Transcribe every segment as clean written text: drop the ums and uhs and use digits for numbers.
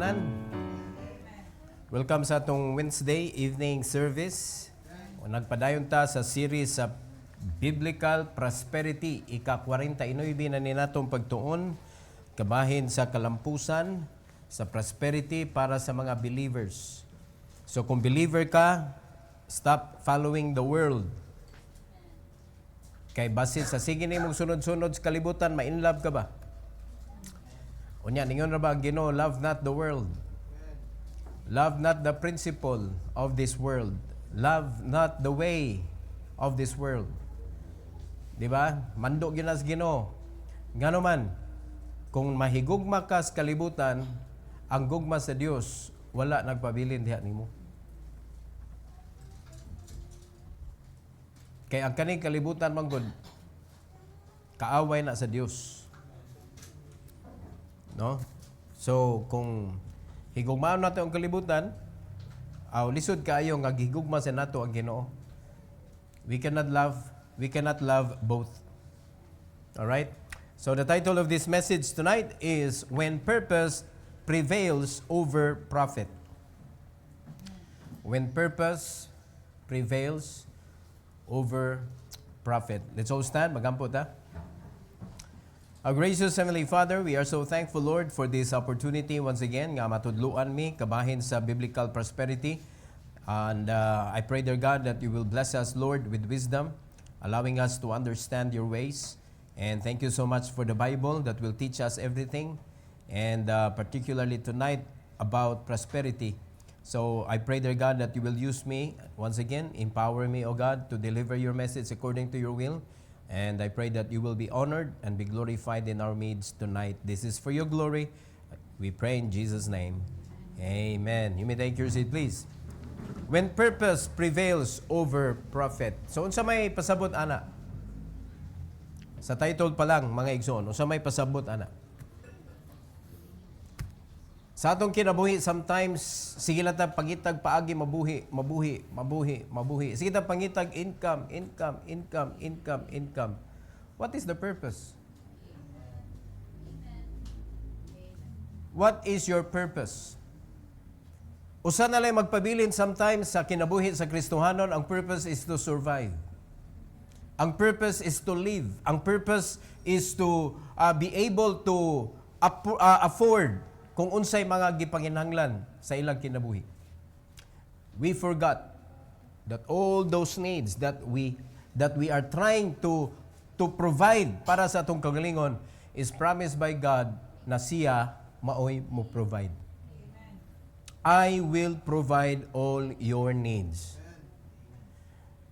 tanan. Welcome sa atong Wednesday evening service. Nagpadayon ta sa series sa Biblical Prosperity. Ika-49 na ni natong pagtuon kabahin sa kalampusan sa prosperity para sa mga believers. So kung believer ka, stop following the world. Kay basit sa sige nimong sunod-sunod sa kalibutan, ma-inlove ka ba? Unya, ningon ra ba ang Ginoo, love not the world. Love not the principle of this world. Love not the way of this world. Di ba? Mandog yun as Ginoo. Ngano man, kung mahigugma ka sa kalibutan, ang gugma sa Dios wala nagpabilin diha nimo. Kay ang kaning kalibutan manggod kaaway na sa Dios. No? So kung higugmaon nato ang kalibutan, lisod kaayo nga gihigugma sa nato ang Ginoo. We cannot love both. All right? So the title of this message tonight is When Purpose Prevails Over Profit. When purpose prevails over profit. Let's all stand. Magampo ta. Our gracious Heavenly Father, we are so thankful, Lord, for this opportunity once again nga matudluan mi kabahin sa biblical prosperity. And I pray, dear God, that you will bless us, Lord, with wisdom, allowing us to understand your ways. And thank you so much for the Bible that will teach us everything, and particularly tonight about prosperity. So I pray, dear God, that you will use me once again, empower me, O God, to deliver your message according to your will. And I pray that you will be honored and be glorified in our midst tonight. This is for your glory. We pray in Jesus' name. Amen. You may take your seat, please. When purpose prevails over profit. So, unsa may pasabot, ana? Sa title pa lang, mga igsoon, unsa may pasabot, ana? Sa atong kinabuhi, sometimes, sige lang ta pangitag paagi, mabuhi. Sige ta pangitag income. What is the purpose? What is your purpose? Usa na lang magpabilin sometimes sa kinabuhi sa Kristohanon, ang purpose is to survive. Ang purpose is to live. Ang purpose is to be able to afford kung unsay mga gipanginhanglan sa ilang kinabuhi. We forgot that all those needs that we are trying to provide para sa atong kagalingon is promised by God na siya maoy mo provide. I will provide all your needs.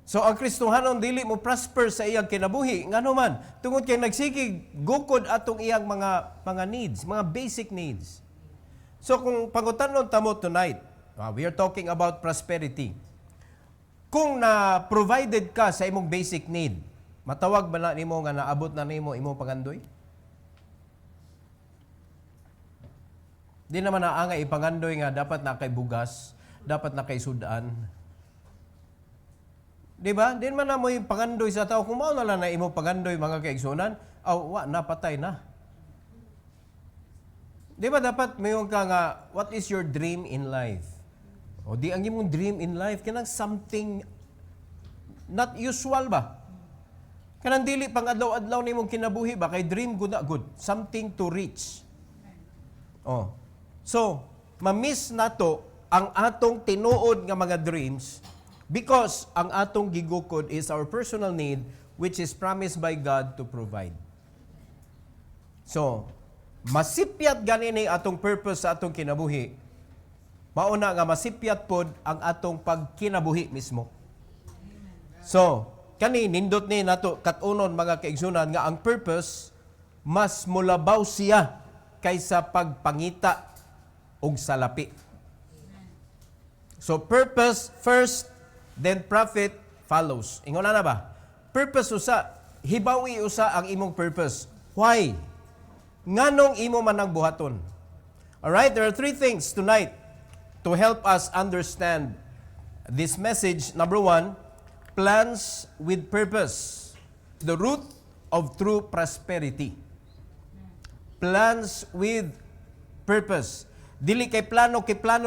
So ang Kristohanon dili mo prosper sa iyang kinabuhi ngano man tungod kay nagsigig gukod atong iyang mga needs, mga basic needs. So kung pangutanon tamo tonight, we are talking about prosperity. Kung na-provided ka sa imong basic need, matawag ba na nimo nga naabot na nimo imong pangandoy? Di naman naangay ipangandoy nga dapat na kay bugas, dapat na kay sudan. Di ba? Di man na mo yung pangandoy sa tao. Kung mao na lang na imong pangandoy mga kaigsunan, napatay na. Di ba dapat mayon ka nga, what is your dream in life? O di ang imong dream in life, kanang something not usual ba? Kanang dili pang adlaw-adlaw ni mong kinabuhi ba? Kay dream good na good. Something to reach. So, ma-miss nato ang atong tinuod nga mga dreams because ang atong gigukod is our personal need which is promised by God to provide. So, masipyat ganini atong purpose sa atong kinabuhi. Mauna nga masipyat pod ang atong pagkinabuhi mismo. So, kani nindot ni nato katunon mga kaigsunan nga ang purpose mas mulabaw siya kaysa pagpangita og salapi. So, purpose first, then profit follows. Ingon na ba? Purpose usa, hibawi usa ang imong purpose. Why? Nganong imo man ang buhaton. Alright, there are three things tonight to help us understand this message. Number one, plans with purpose. The root of true prosperity. Plans with purpose. Dili kay plano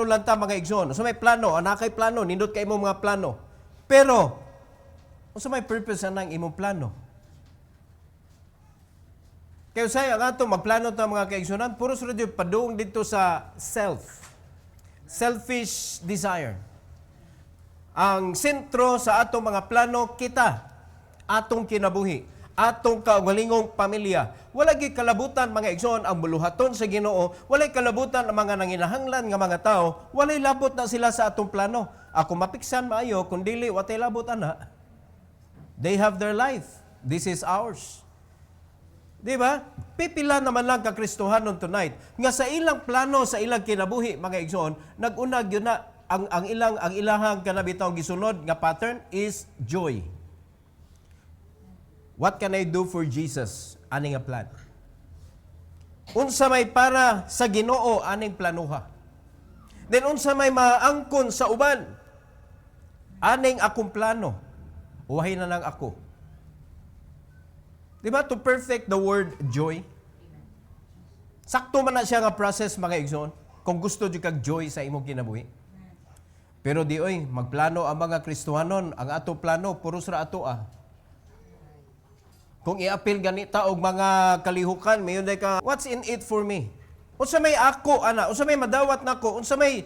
lang ta mga igsoon. So may plano, anak kay plano, nindot kay imong mga plano. Pero unsa may purpose anang imong plano? Kaya usay ang ato magplano ta mga kaigsunan, puro sura jud padung dito sa selfish desire. Ang sentro sa atong mga plano kita, atong kinabuhi, atong kaugalingong pamilya. Wala gyud kalabutan mga igsoon ang buluhaton sa Ginoo, walay kalabutan ang mga nanginahanglan nga mga tao, walay labot na sila sa atong plano. Ako mapiksan maayo kun dili watay labot ana. They have their life. This is ours. Di ba? Pipila naman lang ka Kristohanon tonight nga sa ilang plano sa ilang kinabuhi mga igsoon, nag-unag yun na ang ilahang kanabitaw gisunod nga pattern is joy. What can I do for Jesus? Ani nga plan. Unsa may para sa Ginoo aning planuha. Then unsa may maangkon sa uban aning akong plano. Uwahay na lang ako. Di ba? To perfect the word joy. Sakto man na siya nga process mga igsoon kung gusto jud kag joy sa imong kinabuhi. Pero di oy, magplano ang mga Kristohanon, ang ato plano puro sa ato Kung i-appeal ganita og mga kalihukan, mayon day ka, what's in it for me? Unsa may ako ana, unsa may madawat nako, unsa may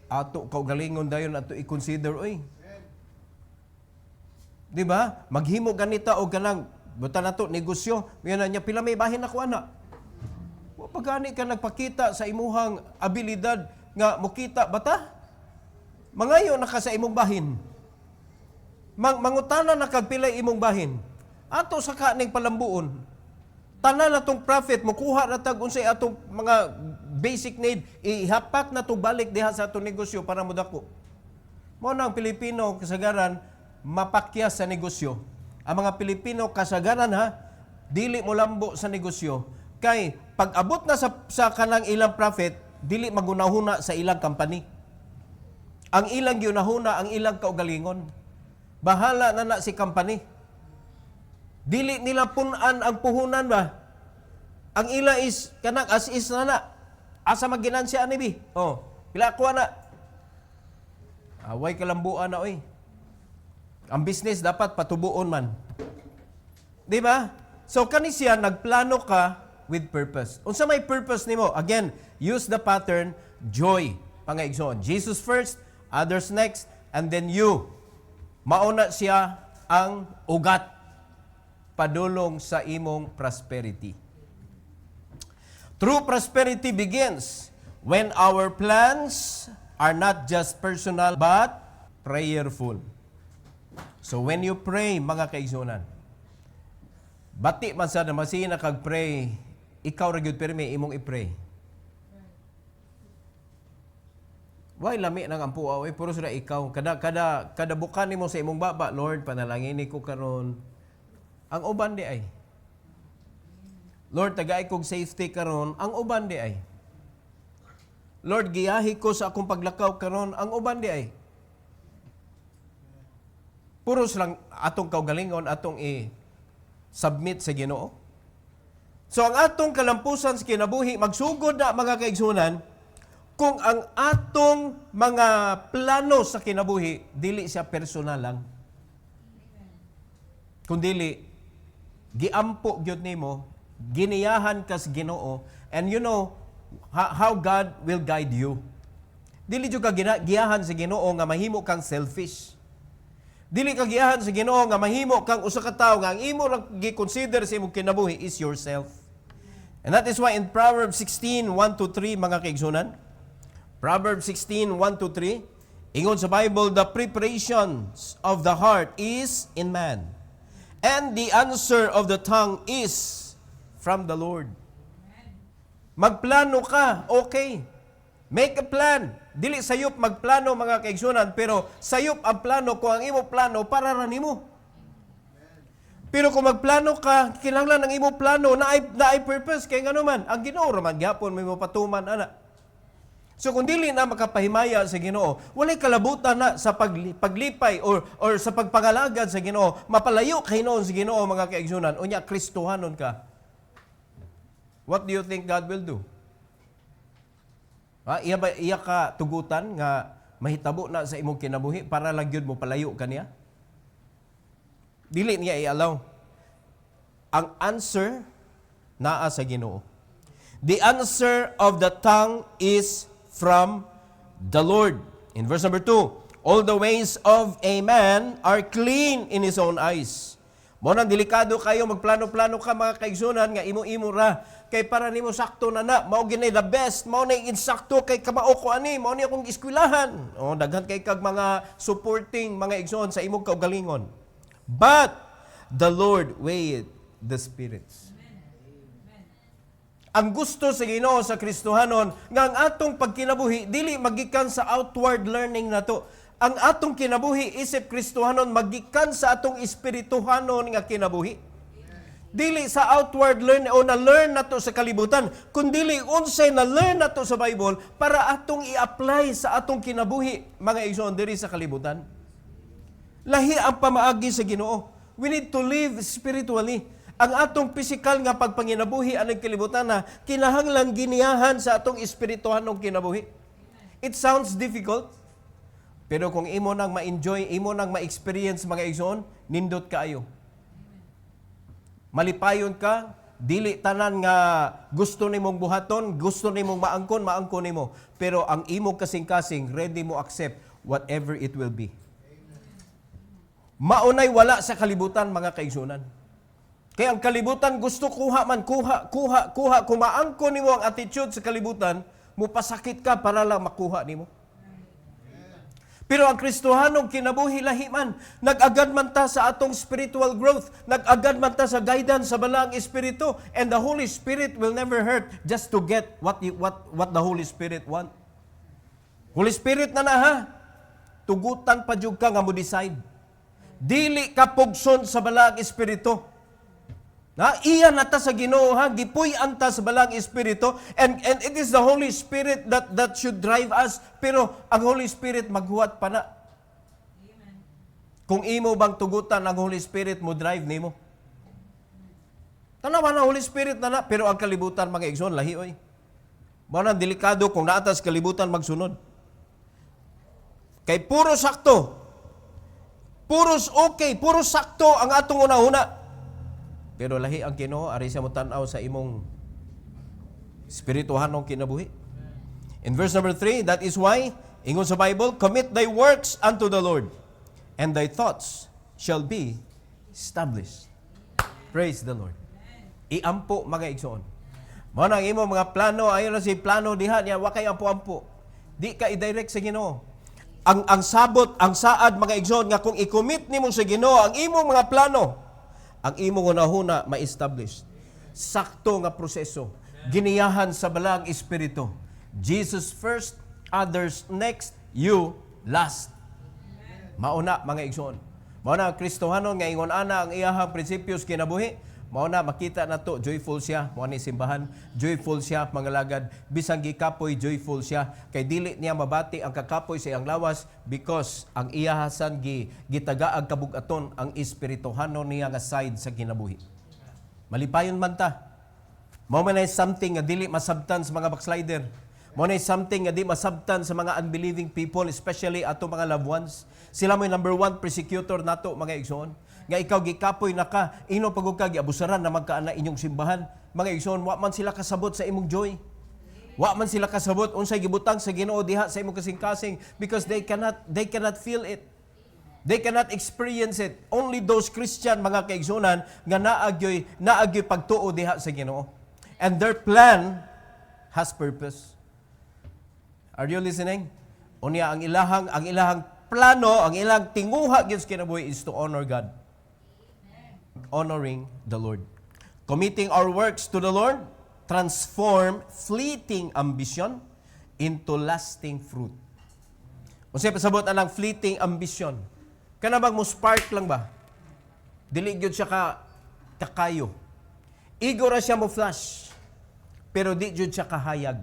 ato kaugalingon dayon ato i-consider oy. Di ba? Maghimo ganita og kanang buta nato negosyo, mayon niya pila may bahin nako ana. Wa pa gani ka nagpakita sa imuhang abilidad nga mukita bata? Mangayo na ka sa imong bahin. Mangutana na kag pilay imong bahin. Ato sa kaning palambuon. Tanan natong profit mukuha na tag unsay atong mga basic need, ihapak na to balik diha sa atong negosyo para modako. Mao na ang Pilipino kasagaran mapakyas sa negosyo. Ang mga Pilipino kasagaran dili mo lambo sa negosyo kay pag abot na sa kanang ilang profit, dili magunahuna sa ilang company. Ang ilang giunahuna, ang ilang kaugalingon. Bahala na si company. Dili nila punan ang puhunan ba? Ang ila is kanang as is na. Asa maginansya ani bi? Pila ko na. Away kalambuan na oy. Ang business dapat patubuon man. Di ba? So kani siya nagplano ka with purpose. Unsa may purpose nimo? Again, use the pattern joy. Pangaigsoon. Jesus first, others next, and then you. Mauna siya ang ugat padulong sa imong prosperity. True prosperity begins when our plans are not just personal but prayerful. So when you pray, mga kaigsunan, bati man sa masina kag pray, ikaw ra gyud pirmi imong i-pray. Why lami nang ampuaw puro sila ikaw kada bukan nimo sa imong baba, Lord panalangin ko karon. Ang uban di ay. Lord tagay kog safety karon, ang uban di ay. Lord giyahi ko sa akong paglakaw karon, ang uban di ay. Puros lang atong kaugalingon atong i-submit sa Ginoo. So ang atong kalampusan sa kinabuhi magsugod na mga kaigsunan kung ang atong mga plano sa kinabuhi dili siya personal lang. Kung dili giampo gyud nimo, giniyahan kas Ginoo, and you know how God will guide you. Dili jud ka giyahan sa Ginoo nga mahimo kang selfish. Dili ka giyahan sa Ginoo nga mahimo kang usa ka tawo nga ang imo lang gi-consider sa imong kinabuhi is yourself. And that is why in Proverbs 16:1-3 mga kaigsunan, Proverbs 16:1-3, ingon sa Bible, the preparations of the heart is in man, and the answer of the tongue is from the Lord. Magplano ka, okay. Make a plan. Dili sayop magplano mga kaigsunan, pero sayop ang plano kung ang imo plano para ra nimo. Pero kung magplano ka, kinahanglan ang imo plano na ay purpose kay ngano man ang Ginoo ra man gyapon may mapatuman ana. So kung dili na makapahimaya sa Ginoo, walay kalabutan na sa paglipay or sa pagpangalagad sa Ginoo, mapalayo kay noon sa Ginoo mga kaigsunan, unya Kristohanon ka. What do you think God will do? Iya ka tugutan nga mahitabo na sa imong kinabuhi para lang gyud mo palayo kaniya? Dili niya i-allow. Ang answer naa sa Ginoo. The answer of the tongue is from the Lord. In verse number 2, all the ways of a man are clean in his own eyes. Mo nang delikado kayo magplano-plano ka mga kaigsunan nga imo-imo ra kay para nimo sakto na mao ginay the best, mao na insakto kay kamao ko ani, mao ni akong eskwelahan. O daghan kay kag mga supporting mga igsoon sa imong kaugalingon. But the Lord weighed the spirits. Ang gusto sa Ginoo sa Kristohanon nga ang atong pagkinabuhi dili magikan sa outward learning nato. Ang atong kinabuhi isip Kristohanon magikan sa atong espirituhanon nga kinabuhi. Dili sa outward learn o na-learn nato sa kalibutan, kundi unsay na-learn nato sa Bible para atong i-apply sa atong kinabuhi, mga igsoon diri sa kalibutan. Lahi ang pamaagi sa Ginoo. We need to live spiritually. Ang atong physical nga pagpanginabuhi anang kalibutan na kinahanglan giniyahan sa atong espirituhanong kinabuhi. It sounds difficult. Pero kung imo nang ma-enjoy, imo nang ma-experience mga igsoon, nindot kaayo. Malipayon ka, dili tanan nga gusto nimong buhaton, gusto nimong maangkon nimo. Pero ang imo kasing-kasing, ready mo accept whatever it will be. Maunay wala sa kalibutan mga kaigsunan. Kaya ang kalibutan gusto kuha. Kung maangkon nimo ang attitude sa kalibutan, mupasakit ka para lang makuha nimo. Pero ang Kristohanong kinabuhi lahi man, nag-agad man ta sa atong spiritual growth, nag-agad man ta sa guidance sa balaang espiritu, and the Holy Spirit will never hurt just to get what the Holy Spirit want. Holy Spirit na ha, tugutan pa jud ka nga mo decide. Dili ka pugson sa balaang espiritu. Iya na ta sa Ginoo ha, gipuy-an ta sa balang espiritu, and it is the Holy Spirit that should drive us. Pero ang Holy Spirit maghuwat pa na. Amen. Kung imo bang tugutan ang Holy Spirit mo drive nimo. Tanawa na Holy Spirit na pero ang kalibutan mga igsoon lahi oy. Mao nang delikado kung naatas kalibutan magsunod. Kay puro sakto. Puros okay, puro sakto ang atong una-una. Pero lahi ang Ginoo ari sa mutanaw sa imong spirituhanong kinabuhi. In verse number 3, that is why, ingon sa Bible, commit thy works unto the Lord, and thy thoughts shall be established. Praise the Lord. Iampo mga igsoon. Mao nang imong mga plano, ayon na si plano diha niya, wa kay ampo-ampo. Di ka i-direct sa Ginoo. Ang sabot, ang saad mga igsoon nga kung i-commit nimo sa Ginoo ang imong mga plano, ang imong unahuna ma-establish. Sakto nga proseso. Giniyahan sa balang espiritu. Jesus first, others next, you last. Mauna mga igsoon. Mauna ang Kristohanon nga ingon ana ang iyahang prinsipyos kinabuhi. Mauna makita nato joyful siya, mo ni simbahan, joyful siya mga lagad, bisang gikapoy joyful siya kay dili niya mabati ang kakapoy sa iyang lawas because ang iyahasan gitagaag kabugaton ang espirituhanon niya nga side sa kinabuhi. Malipayon man ta. Mao man ay something nga dili masabtan sa mga backslider. Mao na something nga di masabtan sa mga unbelieving people, especially ato mga loved ones. Sila mo yung number one persecutor nato mga igsoon. Nga ikaw gikapoy na ka, ino pagod ka giabusaran na magkaana inyong simbahan. Mga igsoon, wa man sila kasabot sa imong joy. Wa man sila kasabot unsay gibutang sa Ginoo diha sa imong kasing-kasing because they cannot feel it. They cannot experience it. Only those Christian mga kaigsunan nga naagyoy pagtuo diha sa Ginoo. And their plan has purpose. Are you listening? Unya ang ilahang plano, ang ilang tinguha gyud sa kinabuhi is to honor God. Honoring the Lord. Committing our works to the Lord transform fleeting ambition into lasting fruit. Unsay pasabot anang fleeting ambition? Kana bang mo spark lang ba? Dili gyud siya kakayo. Igo ra siya mo flash. Pero di gyud siya kahayag.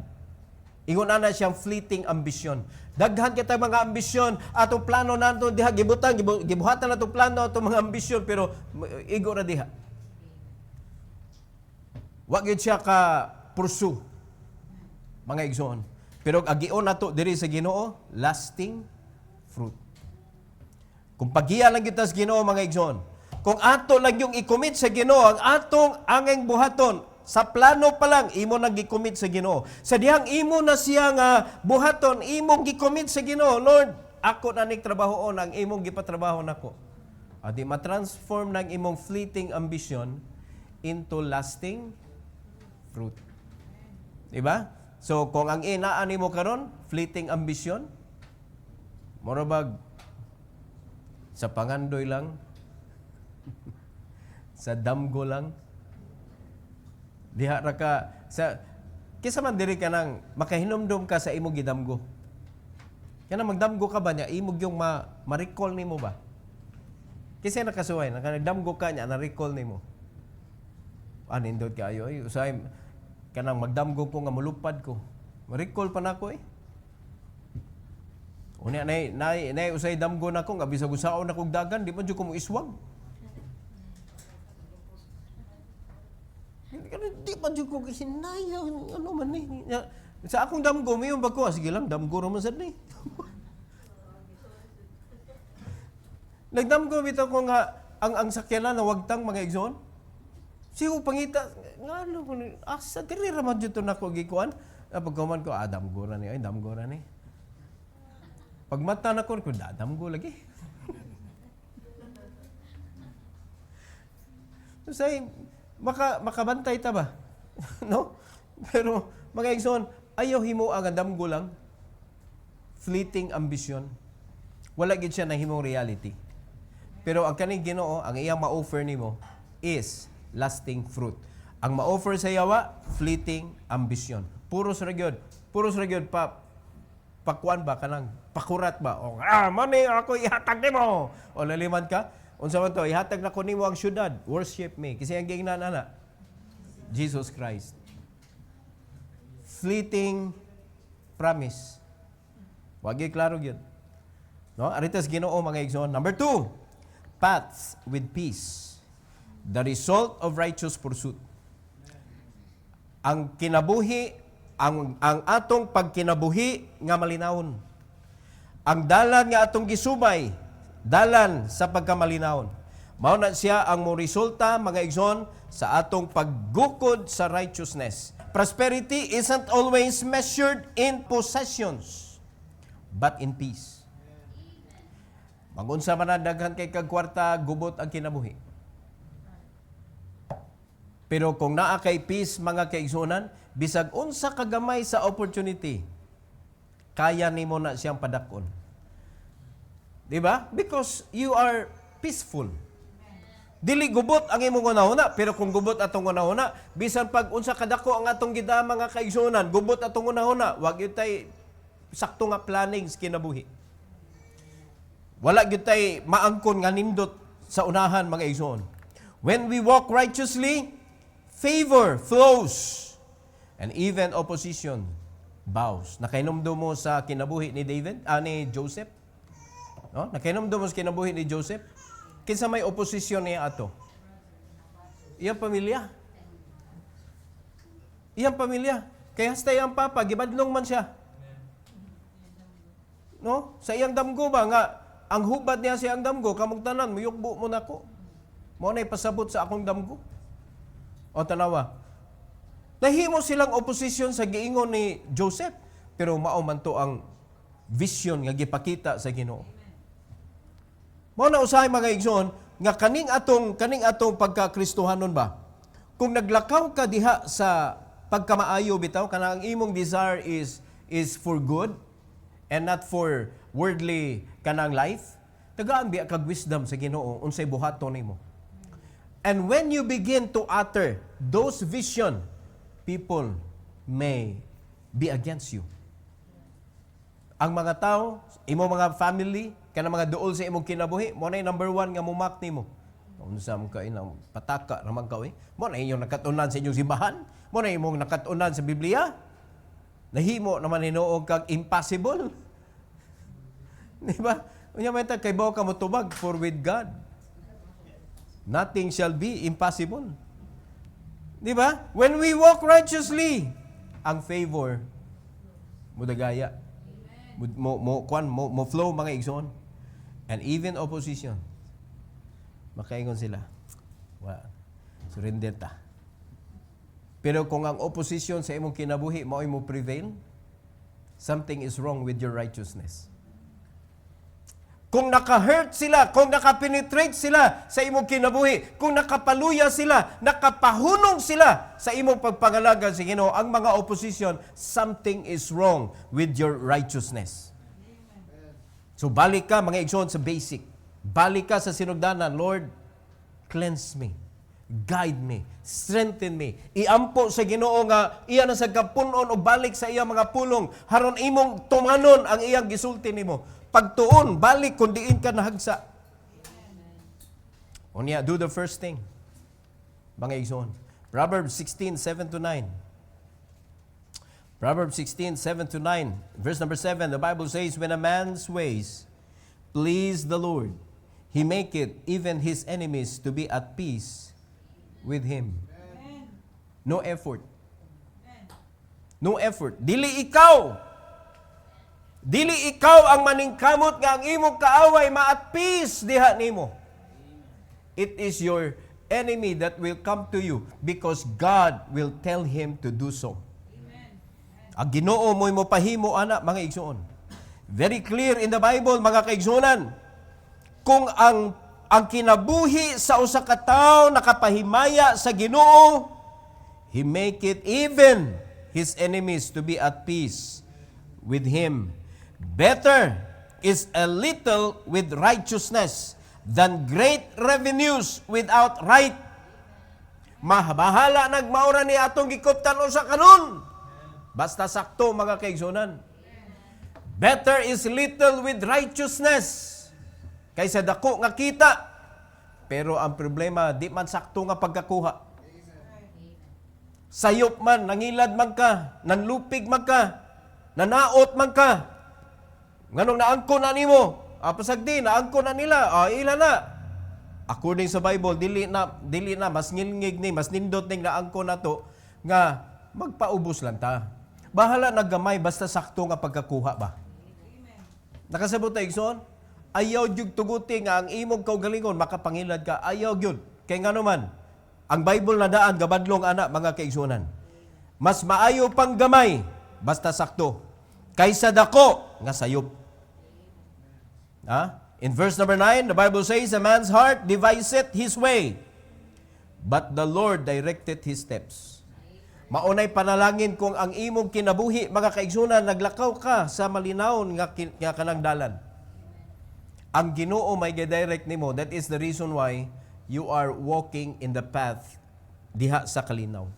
Ingon ana siyang fleeting ambition. Daghan kita mga ambisyon, atong plano nato diha gibuhatan nato plano atong mga ambisyon pero igo ra diha. Wa gyud siya ka pursue. Mga igsoon. Pero agion nato diri sa Ginoo, lasting fruit. Kung paghiya lang kita sa Ginoo, mga igsoon, kung ato lang yung i-commit sa Ginoo, ang atong angeng buhaton, sa plano pa lang, imo nang gi-commit sa Ginoo. Sa dihang imo na siya nga buhaton, imong gi-commit sa Ginoo, Lord, ako na ning trabahoon, ang imong gipatrabaho nako. Adi ma-transform ng imong fleeting ambition into lasting fruit. Diba? So, kung ang inaan mo karon, fleeting ambition, morabag, sa pangandoy lang, sa damgo lang, diha ra ka, kisa man diri ka nang makahinumdum ka sa imong gidamgo. Kaya magdamgo ka ba niya, imog yung ma-recall nimo ba? Kasi nakasuway, nakanagdamgo ka niya, na-recall nimo. Nindot ka ayo, usay, kanang magdamgo ko nga mulupad ko. Ma-recall pa na ko eh. Unya nay usay damgo na ko nga bisag usaon na kog dagan, di man jud ko mo iswag. Di man jud ko hinay ano man ni. Sa akong damgo mayon ba ko, sige lang damgo ra man sad ni. Nagdamgo bitaw ko nga ang sakyanan na wagtang mga igsoon. Sigo pangita nga ano ko ni asa diri ra man jud to nako gikuan. Pagkuman ko damgo ra ni, ay damgo ra ni. Pagmata na ko damgo lagi. So say makabantay ta ba? No? Pero mga igsoon, ayaw himo ang damgo lang. Fleeting ambition. Wala gid siya na himong reality. Pero ang kaning Ginoo, ang iyang ma-offer nimo is lasting fruit. Ang ma-offer sa yawa, fleeting ambition. Puros ra gyud pakuan ba kanang pakurat ba o mani ako ihatag nimo o laliman ka unsa man to ihatag na ko nimo ang syudad, worship me kasi ang giingnan ana Jesus Christ. Fleeting promise. Wagi klaro gyud. No, aritas Ginoo mga igsoon. Number 2, paths with peace. The result of righteous pursuit. Ang kinabuhi, ang atong pagkinabuhi nga malinawon. Ang dalan nga atong gisubay, dalan sa pagkamalinawon. Mao na siya ang mo resulta mga igsoon sa atong paggukod sa righteousness. Prosperity isn't always measured in possessions, but in peace. Mangunsa man daghan kay kag kwarta, gubot ang kinabuhi. Pero kung naa kay peace mga kaigsunan, bisag unsa kagamay sa opportunity, kaya nimo na siyang padakon. Di ba? Because you are peaceful. Dili gubot ang imong unahuna, pero kung gubot atong unahuna, bisan pag unsa kadako ang atong gidama nga kaigsunan, gubot atong unahuna, wag gyud tay sakto nga planning sa kinabuhi. Wala gyud tay maangkon nga nindot sa unahan mga igsoon. When we walk righteously, favor flows and even opposition bows. Nakainomdo mo sa kinabuhi ni ni Joseph? No? Nakainomdo mo sa kinabuhi ni Joseph? Kinsa may opposition niya ato? Iyang pamilya. Iyang pamilya. Kaya hasta iyang papa, gibadlong man siya. No? Sa iyang damgo ba nga, ang hubad niya sa iyang damgo, kamong tanan, muyukbo mo na ko. Mo na ipasabot sa akong damgo. O tanawa, nahimo silang opposition sa giingon ni Joseph, pero mao man to ang vision nga gipakita sa Ginoo. Mao na usahay mga igsoon nga kaning atong pagka-Kristohanon ba? Kung naglakaw ka diha sa pagkamaayo bitaw kanang imong desire is for good and not for worldly kanang life, tagaan biya kag wisdom sa Ginoo unsay buhaton nimo. And when you begin to utter those vision, people may be against you. Ang mga tao, imo mga family, kanang mga duol sa imong kinabuhi, mo na number 1 nga mumak nimo. Unsa man ka inang pataka raman ka eh. Mo na inyong nakatunan sa inyong simbahan, mo na imong nakatunan sa Biblia. Nahimo naman hinuog kag impossible. Di ba? Unya man ta kay bawo ka motubag for with God. Nothing shall be impossible. Di ba? When we walk righteously, ang favor Mudagaya. Mo flow mga igsoon. And even opposition. Makaingon sila. Surrender ta. Pero kung ang opposition sa imong kinabuhi mao'y mo prevail, something is wrong with your righteousness. Kung naka-hurt sila, kung naka-penetrate sila sa imong kinabuhi, kung nakapaluya sila, nakapahunong sila sa imong pagpangalaga sa Ginoo, ang mga opposition, something is wrong with your righteousness. So balik ka mga igsoon sa basic. Balik ka sa sinugdanan, Lord, cleanse me, guide me, strengthen me. Iampo sa Ginoo nga iya na sa kapunon o balik sa iyang mga pulong haron imong tumanon ang iyang gisulti nimo. Pagtuon, balik kung diin ka nahagsa. Unya, do the first thing. Mga igsoon. Proverbs 16:7-9. Proverbs 16:7-9. Verse number 7, the Bible says, when a man's ways please the Lord, He maketh even his enemies to be at peace with him. No effort. No effort. Dili ikaw ang maningkamot nga ang imong kaaway ma-at peace diha nimo. It is your enemy that will come to you because God will tell him to do so. Ang Ginoo mo'y mopahimo ana mga igsoon. Very clear in the Bible mga kaigsuonan. Kung ang kinabuhi sa usa ka tawo nakapahimaya sa Ginoo, He make it even his enemies to be at peace with him. Better is a little with righteousness than great revenues without right. Mabahala nagmaura ni atong gikuptan usa kanon. Basta sakto mga kaigsunan. Better is little with righteousness kaysa dako nga kita. Pero ang problema, di man sakto nga pagkakuha. Sayop man, nangilad man ka, nanlupig man ka, nanaot man ka. Nganong naangko na nimo? Pasagdi, naangko na nila. Ila na. According sa Bible, dili na mas ngilngig ni, mas nindot ning naangko na to nga magpaubos lang ta. Bahala naggamay basta sakto nga pagkakuha ba. Nakasabot ta igsoon? Ayaw jud tuguti nga ang imong kaugalingon makapangilad ka. Ayaw gyud. Kay ngano man, ang Bible na daan gabadlong ana mga kaigsuonan. Mas maayo pang gamay basta sakto kaysa dako nga sayop. In verse number 9, the Bible says, a man's heart deviseth his way, but the Lord directeth his steps. Maunay panalangin kung ang imong kinabuhi, mga kaigsunan, naglakaw ka sa malinawon nga kanang dalan. Ang Ginoo may gi-direct nimo. That is the reason why you are walking in the path diha sa kalinaw.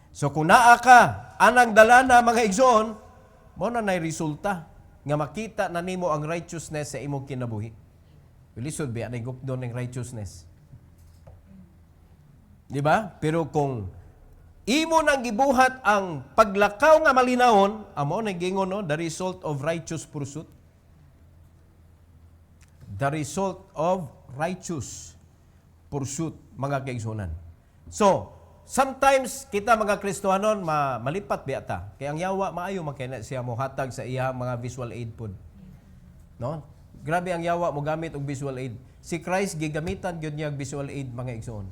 So kung naa ka anang dalana mga igsoon, mo na nay resulta nga makita na nimo ang righteousness sa imong kinabuhi. Lisod ba anay gupdon ng righteousness? Di ba? Pero kung imo nang gibuhat ang paglakaw nga malinawon, amo na gingon no, the result of righteous pursuit. The result of righteous pursuit, mga kaigsunan. So, sometimes kita mga Kristohanon malipat biya ta. Kaya ang yawa maayo makina siya mo hatag sa iya mga visual aid pod. No? Grabe ang yawa mo gamit og visual aid. Si Christ gigamitan gyud niya og visual aid mga igsoon.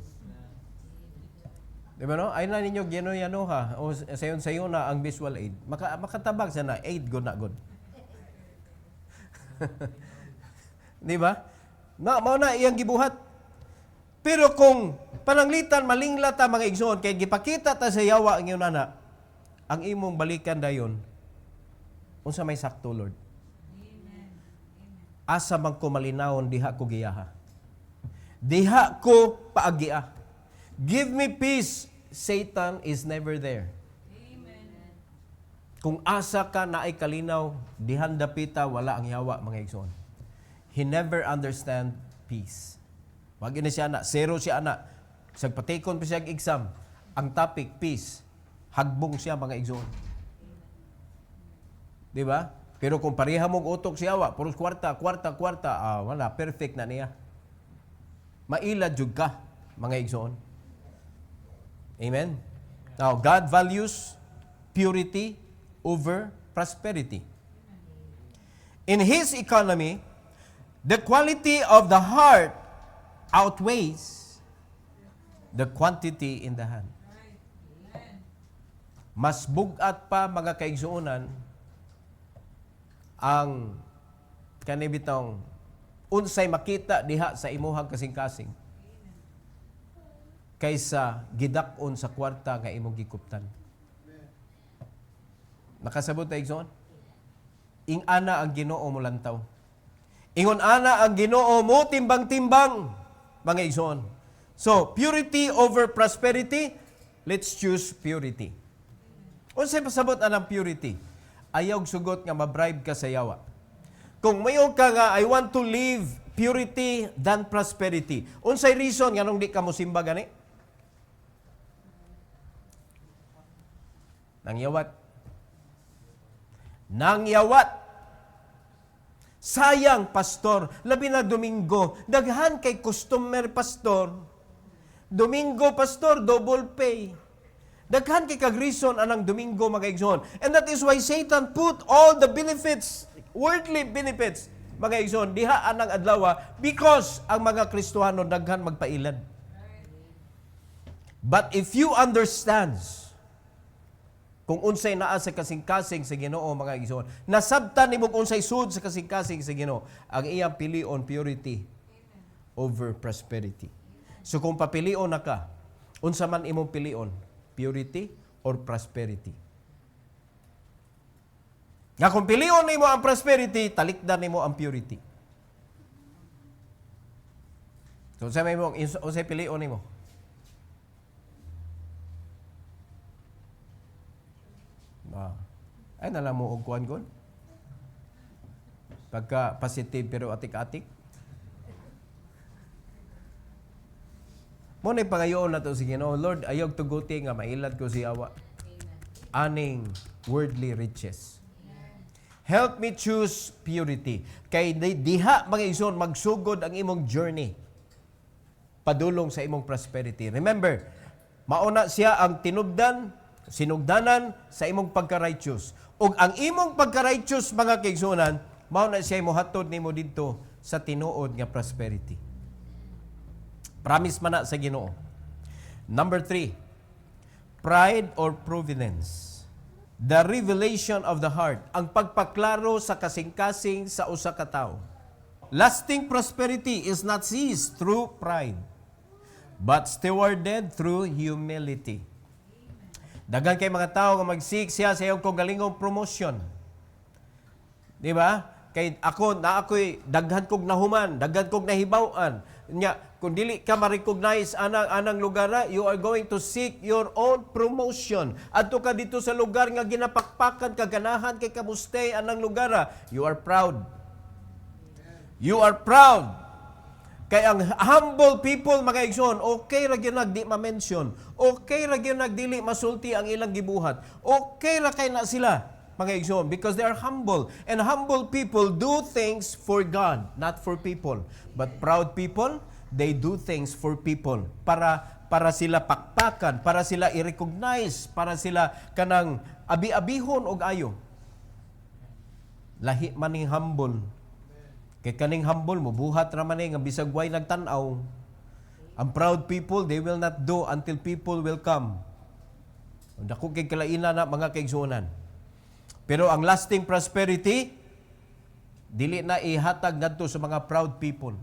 Di ba no? Ay na ninyo gino ha. O sayon na ang visual aid. Makatabag sana aid good na good. Di ba? Mao na iyang gibuhat. Pero kung pananglitan malingla ta mga igsoon kay gipakita ta sa yawa ang iyong nana, ang imong balikan dayon unsa may sakto Lord. Asa man ko malinawon diha ko giyaha. Diha ko paagia. Give me peace. Satan is never there. Kung asa ka na ay kalinaw, dihan dapita wala ang yawa mga igsoon. He never understand peace. Wag ini siya na, zero siya na. Sagpatikon pa siya exam. Ang topic, peace. Hagbong siya mga igsoon. Di ba? Pero kung pareha mong utok siya, puros kwarta, wala, perfect na niya. Mailad jud ka, mga igsoon. Amen? Now, God values purity over prosperity. In His economy, the quality of the heart outweighs the quantity in the hand. Mas bugat pa, mga kaigsuunan, ang kanibitong unsay makita diha sa imuhang kasing-kasing kaysa gidak-on sa kwarta nga imong gikuptan. Nakasabot ta igsoon? Ing ana ang Ginoo mo lantaw. Ingon ana ang Ginoo mo timbang-timbang, mga igsoon. So, purity over prosperity, let's choose purity. Unsay pasabot anang purity? Ayaw sugot nga mabribe ka sa yawa. Kung mayo ka nga, I want to live purity than prosperity. Unsay reason nga nung di ka mo simba gani? Nangyawat. Sayang, pastor. Labi na Domingo. Daghan kay customer, pastor. Domingo, pastor, double pay. Daghan kay kag-reason anang Domingo, mga igsoon. And that is why Satan put all the benefits, worldly benefits, mga igsoon, diha anang adlaw because ang mga Kristohano daghan magpailad. But if you understand kung unsay naa sa kasing-kasing sa Ginoo, mga igsoon, nasabtan nimo kung unsay sud sa kasing-kasing sa Ginoo, ang iyang pilion purity over prosperity. So kung papilion na ka, unsa man imong pilion, purity or prosperity. Nga kung pilion nimo ang prosperity, talikdan nimo ang purity. So sa may mo, unsay pilion nimo? Ay nalang mo og kuan gon. Pagka positive pero atik-atik. Mo na pangayoon na to si Ginoo, Lord, ayog tuguti nga mailad ko si awa. Aning worldly riches. Help me choose purity. Kay diha mga igsoon magsugod ang imong journey padulong sa imong prosperity. Remember, mauna siya ang tinubdan, sinugdanan sa imong pagka-righteous. Ug ang imong pagka-righteous, mga kaigsuonan, mauna siya mohatod nimo didto sa tinuod nga prosperity. Promise man na sa Ginoo. Number 3, pride or providence. The revelation of the heart. Ang pagpaklaro sa kasing-kasing sa usa ka tawo. Lasting prosperity is not seized through pride, but stewarded through humility. Dagan kay mga tao nga mag-seek siya sa iyong kagalingong promotion. Di ba? Kay ako'y daghan kog nahuman, daghan kog nahibaw-an. Nya, kung dili ka ma-recognize anang lugar, you are going to seek your own promotion. Adto ka dito sa lugar nga ginapakpakan ka, ganahan kay kamustay anang lugar, you are proud. You are proud. Kay ang humble people, mga igsoon, okay ra gyud nagdi ma-mention. Okay ra gyud nagdili masulti ang ilang gibuhat. Okay ra kay na sila, mga igsoon, because they are humble. And humble people do things for God, not for people. But proud people, they do things for people para sila pakpakan, para sila i-recognize, para sila kanang abi-abihon og ayo. Lahi man ning humble. Kay kaning humble mo buhat ra man nga bisag way nagtan-aw. Ang proud people, they will not do until people will come. Dako kay kalaina na mga kaigsuonan. Pero ang lasting prosperity dili na ihatag ngadto sa mga proud people.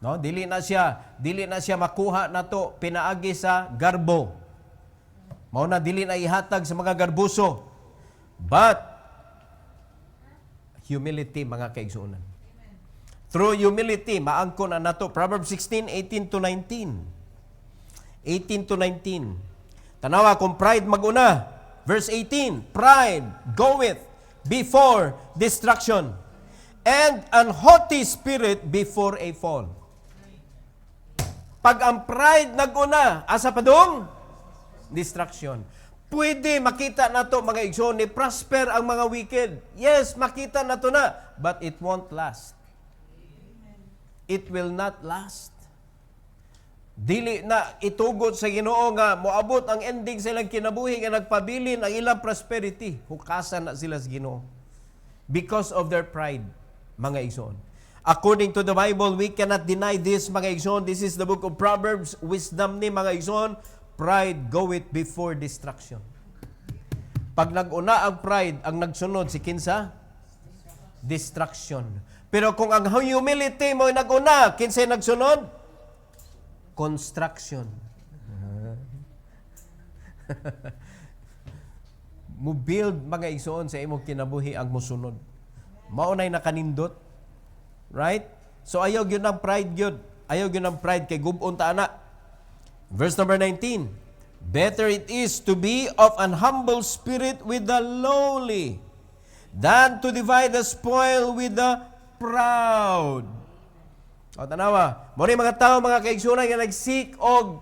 No, dili na siya makuha nato pinaagi sa garbo. Mao na dili na ihatag sa mga garbuso. But humility, mga kaigsuonan. Through humility, maangkon na nato. Proverbs 16:18-19. 18-19. Tanawa kung pride maguna. Verse 18, pride goeth before destruction, and an haughty spirit before a fall. Pag ang pride naguna, asa padung? Destruction. Pwede makita nato mga igsoon ni prosper ang mga wicked. Yes, makita nato na, but it won't last. It will not last. Dili na itugot sa Ginoo nga moabot ang ending sa ilang kinabuhi nga nagpabilin ang ilang prosperity. Hukasan na sila sa Ginoo. Because of their pride, mga igsoon. According to the Bible, we cannot deny this, mga igsoon. This is the book of Proverbs. Wisdom ni, mga igsoon. Pride goeth before destruction. Pag nag-una ang pride, ang nagsunod si kinsa? Destruction. Pero kung ang humility mo nag-una, kinsa nagsunod? Construction. Mo build, mga igsoon, sa imong kinabuhi ang musunod. Maunay nakanindot. Right? So ayaw gyud ang pride gyud. Ayaw gyud ang pride kay gub-on ta ana. Verse number 19. Better it is to be of an humble spirit with the lowly than to divide the spoil with the proud. O tanawa, mo ni mga tao, mga kaigsunan nga nag-seek og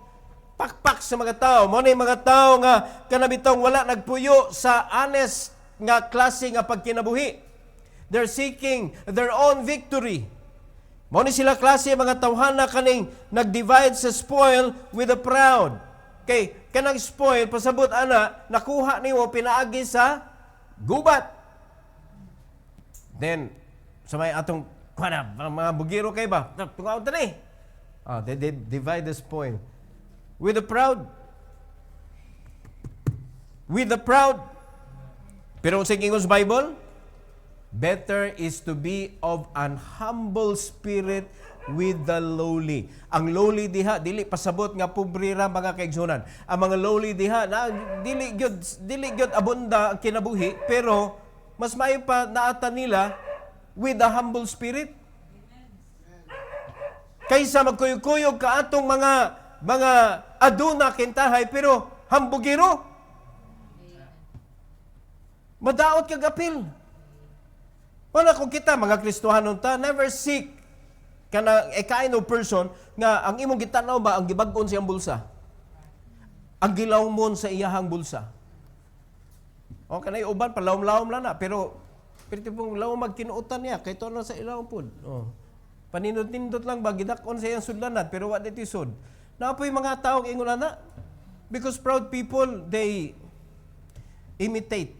pakpak sa mga tao. Mo ni mga tao nga kanabitong wala nagpuyo sa honest nga klase nga pagkinabuhi. They're seeking their own victory. Mo ni sila klase mga tawhana kaning nag-divide sa spoil with the proud. Kay kanang spoil pasabot ana nakuha nimo pinaagi sa gubat. Then sa may atong mga bugiro kay ba? Tungaw ta ni. They divide the spoil with the proud. With the proud. Pero sa English Bible, better is to be of an humble spirit with the lowly. Ang lowly diha dili pasabot nga pobre ra, mga kaigsunan. Ang mga lowly diha na dili gyud abunda ang kinabuhi, pero mas maayo pa naata nila with a humble spirit. Kaysa magkuyog-kuyog ka atong mga aduna kintahay pero hambugiro. Madaot kag apil. Wala kung kita mga Kristohanon ta, never seek kana a kind of person nga ang imong gitanaw ba ang gibag-on siyang bulsa. Ang gilawmon sa iyahang bulsa. O kanay uban palawom-lawom lang na, pero pong lawom magkinuutan niya kay tono sa ilawom pud. Oh. Paninot-nindot lang ba gidakon sa iyang sudlanat pero wa dito sud. Naapoy mga tao ingon ana because proud people they imitate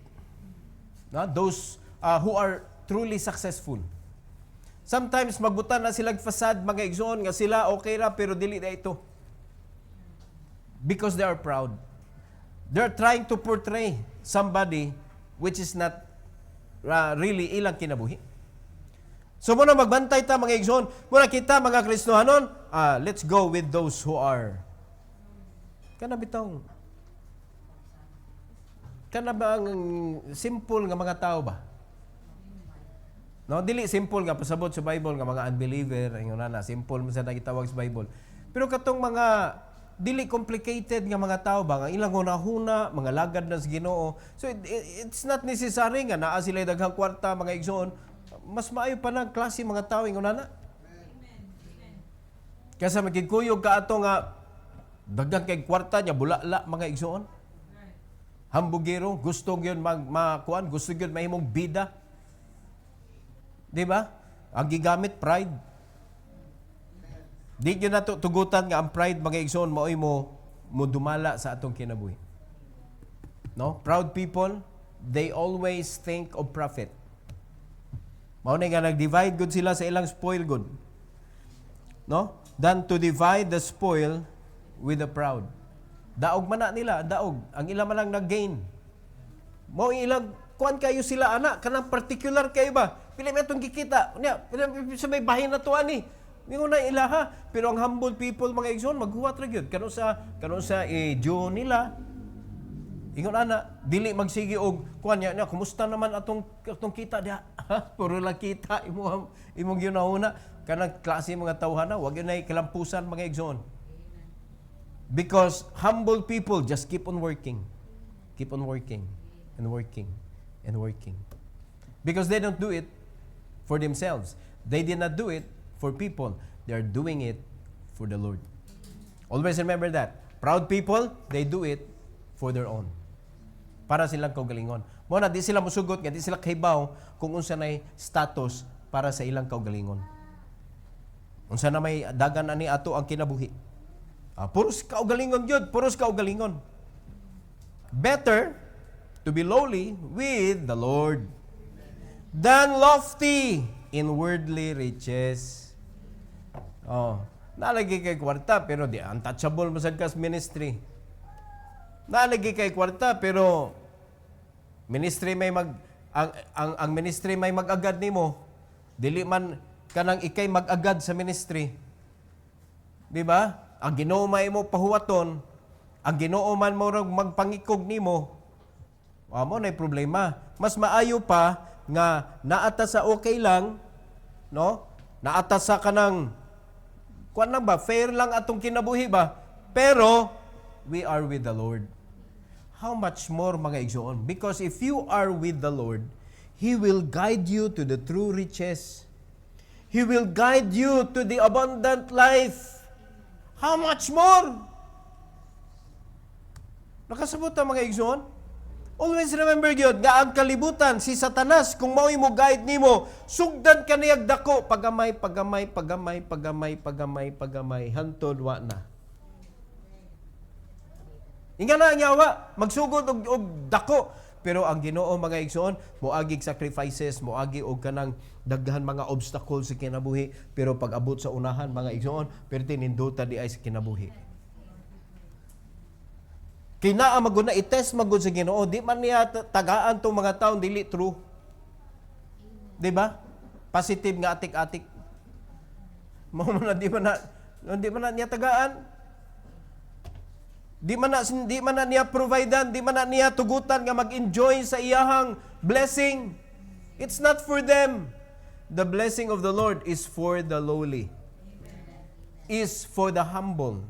those who are truly successful. Sometimes magbutan na sila fasad, mga igsoon nga sila okay ra pero dili na ito. Because they are proud. They're trying to portray somebody which is not really ilang kinabuhi. So muna magbantay ta, mga igsoon. Muna kita mga Kristohanon, let's go with those who are kanabitong kanabang simple nga mga tao ba? No, dili simple nga pasabot sa Bible nga mga unbeliever, ingon na simple man sa nagitawag sa Bible. Pero katong mga dili complicated nga mga tao ba nga ilang hunahuna, mga lagad na sa Ginoo. So it's not necessary nga naa sila daghang kwarta, mga igsoon. Mas maayo pa nang klase mga tao ingon na. Kaysa magkikuyog ka ato nga daghang kay kwarta nya bulala, mga igsoon. Hambugiro, gusto gyud makuan, gusto gyud mahimong bida. Di ba? Ang gigamit, pride. Di nyo na tugutan nga ang pride, mga igsoon, maoy mo dumala sa atong kinabuhi. No? Proud people, they always think of profit. Mao na nga nag-divide good sila sa ilang spoil good. No? Than to divide the spoil with the proud. Daog man na nila, daog. Ang ilang man lang nag-gain. Mao ilang kuan kayo sila ana kanang particular kayo ba? Pili mo itong kikita. Sa may bahin na to ani. Mingon na ilaha. Pero ang humble people, mga igsoon, maghuwat ra gyud. Kanon sa Diyo nila. Ingon ana, dili magsigi og kuan niya, kumusta naman atong kita dia? Puro lang kita imong ginahuna. Kanang klase mga tawhana, wag yun ay kalampusan, mga igsoon. Because humble people just keep on working. Keep on working and working and working. Because they don't do it for themselves. They did not do it for people. They are doing it for the Lord. Always remember that. Proud people, they do it for their own. Para silang kaugalingon. Muna, di sila musugot nga, di sila kahibaw kung unsa nay status para sa ilang kaugalingon. Unsa na may dagan ani ato ang kinabuhi. Puros kaugalingon yun. Puros kaugalingon. Better to be lowly with the Lord than lofty in worldly riches. Nalagi kay kwarta pero di untouchable masad kas ministry. Nalagi kay kwarta pero ministry may ang ministry may mag-agad nimo. Dili man kanang ikay mag-agad sa ministry. Di ba? Ang Ginoo may mo pahuwaton, ang Ginoo man mo magpangikog nimo. Mo na problema. Mas maayo pa nga naata sa okay lang, no? Naata sa kanang kuan lang ba, fair lang atong kinabuhi ba? Pero we are with the Lord. How much more mga igsoon? Because if you are with the Lord, He will guide you to the true riches. He will guide you to the abundant life. How much more? Nakasabot ang mga igsoon? Always remember yun, nga ang kalibutan, si Satanas, kung mao'y mo guide nimo, sugdan ka niyag dako, pagamay, hantod wa na. Inga na ang yawa, magsugod og dako. Pero ang Ginoo mga igsoon, moagig sacrifices, moagi og kanang daghan mga obstacles sa kinabuhi, pero pag abot sa unahan mga igsoon, pero tininduta di ay sa kinabuhi. Kinaa maguna i-test magud sa Ginoo, di man niya tagaan tong mga taon dili true. Di ba? Positive nga atik-atik. Mao man di man na niya tagaan. Di man na niya providean, di man na niya tugutan nga mag-enjoy sa iyahang blessing. It's not for them. The blessing of the Lord is for the lowly. Is for the humble.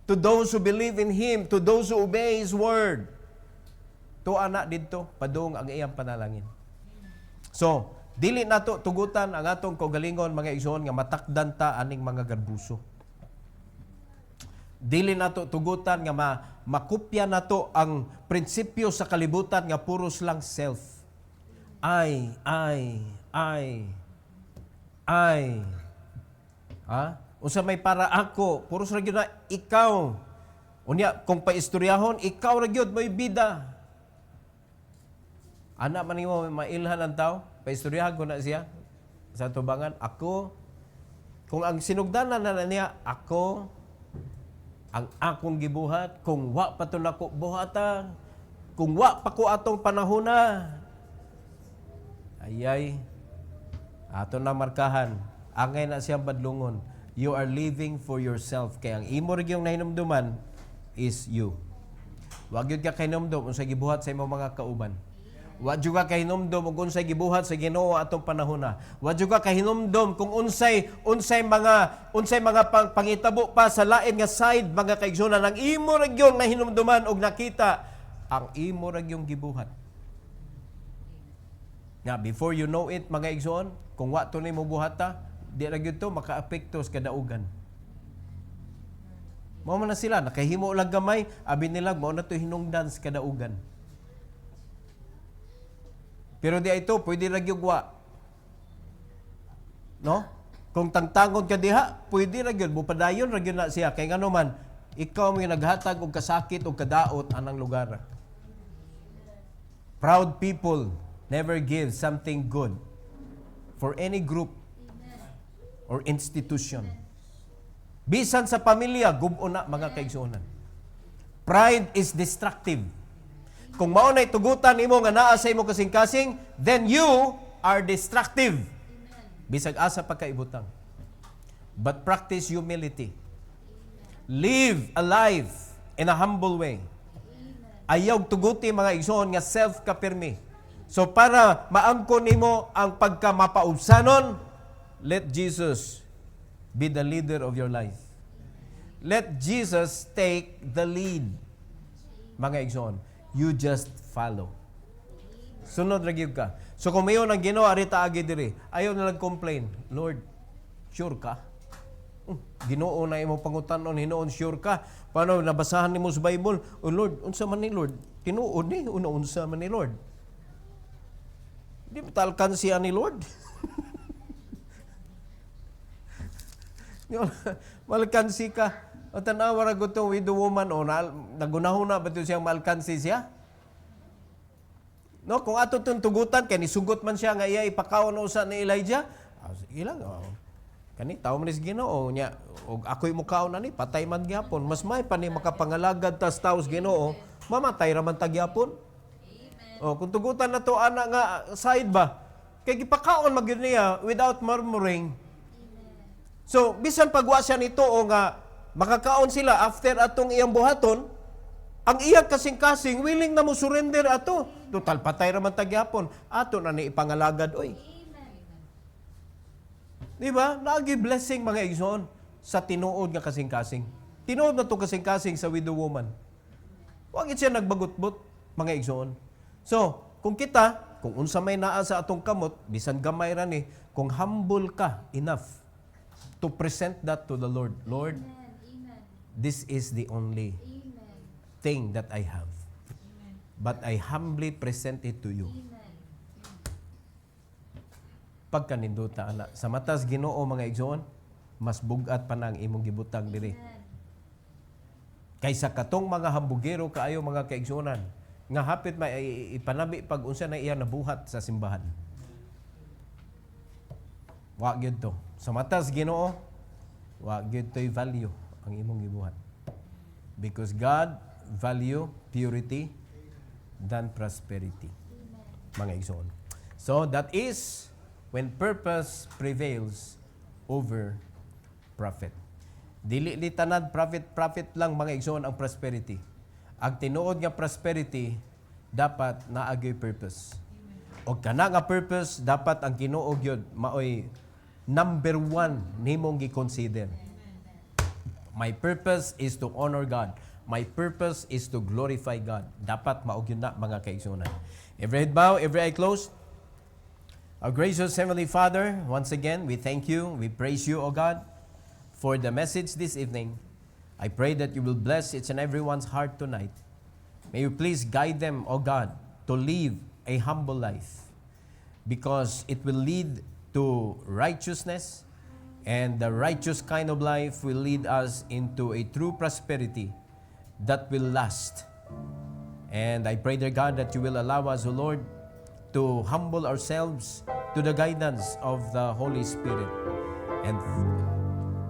To those who believe in Him, to those who obey His word. To anak dito, padung ang iyang panalangin. So, dili nato tugutan ang atong kaugalingon mga igsoon nga matakdan ta aning mga garbuso. Dili nato tugutan nga makupya nato ang prinsipyo sa kalibutan nga puros lang self. I. Unsa may para ako, puros ra gyud na ikaw. Unya kung paistoryahon, ikaw ra gyud may bida. Ana man nimo mailhan ang tao, paistoryahan ko na siya sa tubangan, ako kung ang sinugdanan na niya, ako ang akong gibuhat, kung wa pa to nako buhatan, kung wa pa ko atong panahona. Ayay, ato na markahan, angay na siyang badlungon. You are living for yourself. Kaya ang imo rin yung nahinumduman is you. Wag yun ka kahinumdum unsay gibuhat sa imong mga kauban. Wag yun ka kahinumdum kung unsay gibuhat sa Ginoo atong panahona. Wag yun ka kahinumdum kung unsay mga pangitabo pa sa lain nga side mga kaigsunan. Ang imo rin yung nahinumduman og nakita ang imo rin yung gibuhat. Nga, before you know it, mga igsoon, kung wa to nimo buhata, di ra gyud to makaapekto sa kadaugan. Mao man na sila nakahimo lang gamay, abi nila mao na to hinungdan sa kadaugan. Pero di ito pwede ra gyud wa. No? Kung tangtangon ka diha, pwede ra gyud mupadayon ra gyud na siya kay ngano man ikaw mo naghatag og kasakit og kadaot anang lugar. Proud people never give something good for any group or institution. Bisan sa pamilya, gubo na mga kaigsuonan. Pride is destructive. Kung mao na'y tugutan imo nga naa sa imo kasing-kasing, then you are destructive. Bisag asa pagkaibutang. But practice humility. Live a life in a humble way. Ayaw tuguti mga igsoon nga self-kapirmi. So para maangkon nimo ang pagkamapausanon, let Jesus be the leader of your life. Let Jesus take the lead. Mga igsoon, you just follow. Sunod ra gyud ka. So kung mayon ang Ginoo arita agi diri, ayaw na complain. Lord, sure ka? Ginoo na imo pangutanon hinoon sure ka? Paano nabasahan nimo sa Bible? O Lord, unsa man ni Lord? Tinuod ni unsa man ni Lord? Di talkan siya ni Lord. Malkansi ka. O tanawa ra gud tong widow woman o nagunahuna ba ito siyang maalkansi siya? No, kung ato itong tugutan, kaya nisugot man siya nga iya ipakaon usa ni Elijah, sige lang, kani, tao man is Ginoo niya, og ako'y mukaon na ni, patay man gyapon. Mas may pa ni makapangalagad tas taos Ginoo, mamatay ra man ta gyapon. O, kung tugutan na to, ana nga, side ba? Kaya gipakaon mag niya without murmuring. So, bisan pagwa siya nito o nga, makakaon sila after atong iyang buhaton, ang iyang kasing-kasing, willing na mo surrender ato. Total, patay raman tagyapon. Ato na ni ipangalagad, oy. Di ba? Naagi blessing mga igsoon sa tinuod nga kasing-kasing. Tinuod na to kasing-kasing sa widow woman. Huwag siya nagbagot-bot, mga igsoon. So, kung kita, kung unsa may naa sa atong kamot, bisan gamay ra ni, kung humble ka enough to present that to the Lord. Lord, this is the only thing that I have. But I humbly present it to you. Pagkaninduta, ana. Sa matas Ginoo mga igsoon, mas bugat pa nang imong gibutang diri. Kaysa katong mga hambugero kaayo mga kaigsuonan, nga hapit may ipanabi pag unsa na iya nabuhat sa simbahan. Wa gyud to. Sa matas Ginoo, wa gyud to'y value ang imong gibuhat. Because God value purity than prosperity. Mga igsoon. So that is when purpose prevails over profit. Dili tanan profit lang mga igsoon ang prosperity. Ang tinuod nga prosperity dapat naagay purpose. O kana nga purpose dapat ang Ginoo gyud maoy number 1 nimong gi-consider. My purpose is to honor God. My purpose is to glorify God. Dapat maog yun na mga kaigsunan. Every head bow, every eye closed. Our gracious Heavenly Father, once again, we thank you, we praise you, O God, for the message this evening. I pray that you will bless each and everyone's heart tonight. May you please guide them, O God, to live a humble life, because it will lead to righteousness, and the righteous kind of life will lead us into a true prosperity that will last. And I pray, dear God, that you will allow us, O Lord, to humble ourselves to the guidance of the Holy Spirit. And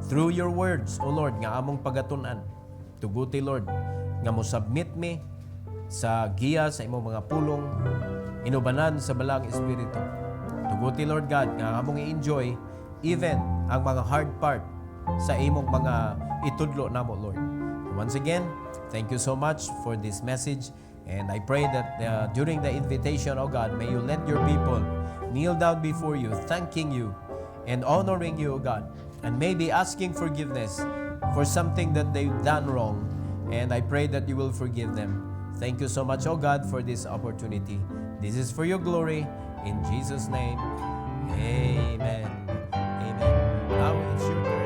through your words, O Lord, nga among pagatunan, tuguti, Lord, nga mo submit me sa giya sa imong mga pulong, inubanan sa balang Espiritu. Tuguti, Lord God, nga among i-enjoy even ang mga hard part sa imong mga itudlo namo, Lord. Once again, thank you so much for this message, and I pray that during the invitation, oh God, may you let your people kneel down before you, thanking you and honoring you, oh God, and maybe asking forgiveness for something that they've done wrong, and I pray that you will forgive them. Thank you so much, oh God, for this opportunity. This is for your glory. In Jesus' name, amen. Amen. Now it's your turn.